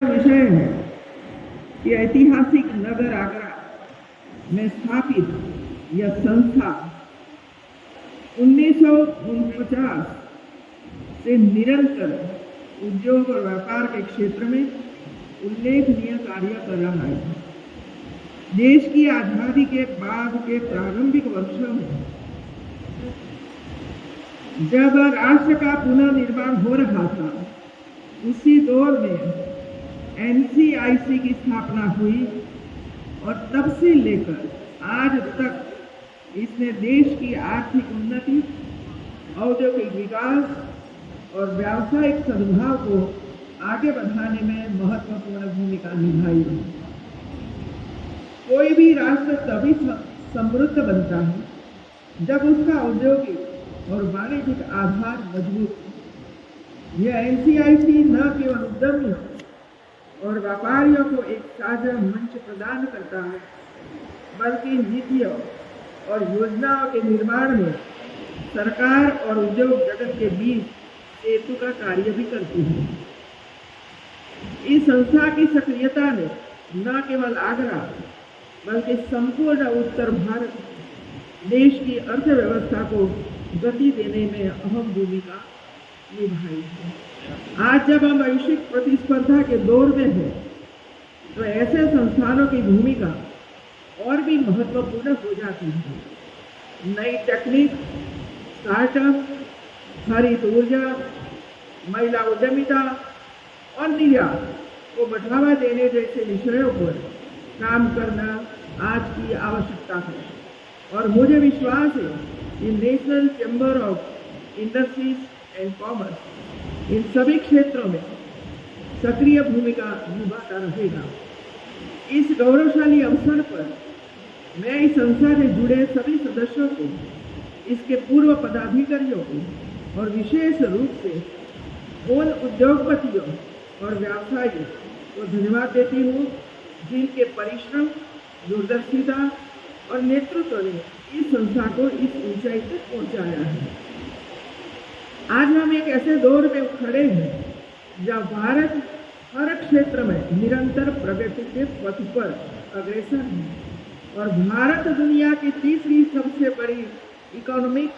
विषय है कि ऐतिहासिक नगर आगरा में स्थापित यह संस्था 1949 से निरंतर उद्योग और व्यापार के क्षेत्र में उल्लेखनीय कार्य कर रहा है। देश की आजादी के बाद के प्रारंभिक वर्षों में जब राष्ट्र का पुनर्निर्माण हो रहा था, उसी दौर में एनसीआईसी की स्थापना हुई और तब से लेकर आज तक इसने देश की आर्थिक उन्नति, औद्योगिक विकास और व्यावसायिक सद्भाव को आगे बढ़ाने में महत्वपूर्ण भूमिका निभाई है। कोई भी राष्ट्र तभी समृद्ध बनता है जब उसका औद्योगिक और वाणिज्यिक आधार मजबूत हो। यह एनसीआईसी न केवल उद्यमियों और व्यापारियों को एक साझा मंच प्रदान करता है, बल्कि नीतियों और योजनाओं के निर्माण में सरकार और उद्योग जगत के बीच सेतु का कार्य भी करती है। इस संस्था की सक्रियता ने न केवल आगरा बल्कि संपूर्ण उत्तर भारत देश की अर्थव्यवस्था को गति देने में अहम भूमिका निभाई है। आज जब हम वैश्विक प्रतिस्पर्धा के दौर में हैं, तो ऐसे संस्थानों की भूमिका और भी महत्वपूर्ण हो जाती है। नई तकनीक, स्टार्टअप, हरित ऊर्जा, महिला उद्यमिता और निर्यात को बढ़ावा देने जैसे विषयों पर काम करना आज की आवश्यकता है। और मुझे विश्वास है कि national chamber of industries and commerce इन सभी क्षेत्रों में सक्रिय भूमिका निभाता रहेगा। इस गौरवशाली अवसर पर मैं इस संस्था से जुड़े सभी सदस्यों को, इसके पूर्व पदाधिकारियों को और विशेष रूप से उन उद्योगपतियों और व्यवसायियों को धन्यवाद देती हूँ जिनके परिश्रम, दूरदर्शिता और नेतृत्व ने इस संस्था को इस ऊंचाई तक पहुँचाया है। आज हम एक ऐसे दौर में खड़े हैं जब भारत हर क्षेत्र में निरंतर प्रगति के पथ पर अग्रसर है और भारत दुनिया की तीसरी सबसे बड़ी इकोनॉमिक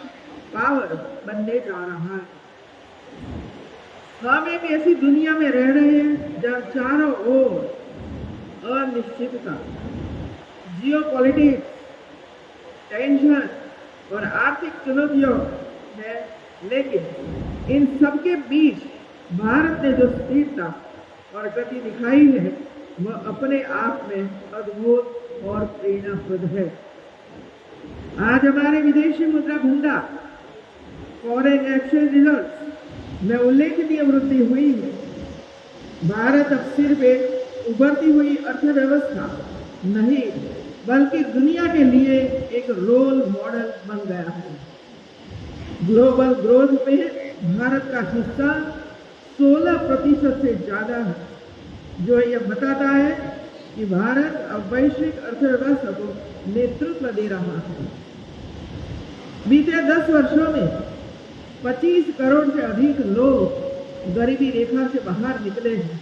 पावर बनने जा रहा है। हम एक ऐसी दुनिया में रह रहे हैं जहाँ चारों ओर अनिश्चितता, जियोपॉलिटिक्स, टेंशन और आर्थिक चुनौतियों है, लेकिन इन सबके बीच भारत ने जो स्थिरता और गति दिखाई है, वह अपने आप में अद्भुत और प्रेरणाप्रद है। आज हमारे विदेशी मुद्रा भंडार, फॉरेन एक्सचेंज रिजर्व्स में उल्लेखनीय वृद्धि हुई है। भारत अब सिर्फ एक उभरती हुई अर्थव्यवस्था नहीं, बल्कि दुनिया के लिए एक रोल मॉडल बन गया है। ग्लोबल ग्रोथ में भारत का हिस्सा 16% से ज़्यादा है, जो यह बताता है कि भारत अब वैश्विक अर्थव्यवस्था को नेतृत्व दे रहा है। बीते 10 वर्षों में 25 करोड़ से अधिक लोग गरीबी रेखा से बाहर निकले हैं।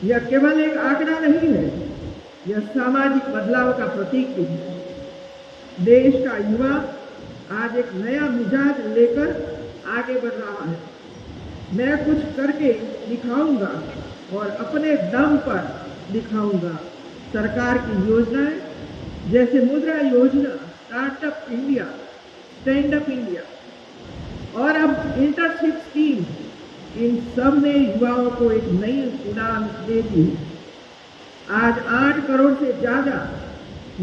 यह केवल एक आंकड़ा नहीं है, यह सामाजिक बदलाव का प्रतीक भी है। देश का युवा आज एक नया मिजाज लेकर आगे बढ़ रहा है। मैं कुछ करके दिखाऊंगा और अपने दम पर दिखाऊंगा। सरकार की योजनाएं जैसे मुद्रा योजना, startup India, stand up India और अब इंटर्नशिप स्कीम, इन सब ने युवाओं को एक नई उड़ान दे दी। आज 8 करोड़ से ज़्यादा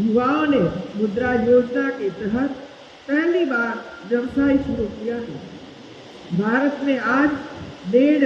युवाओं ने मुद्रा योजना के तहत पहली बार व्यवसाय शुरू किया है। भारत में आज 1.5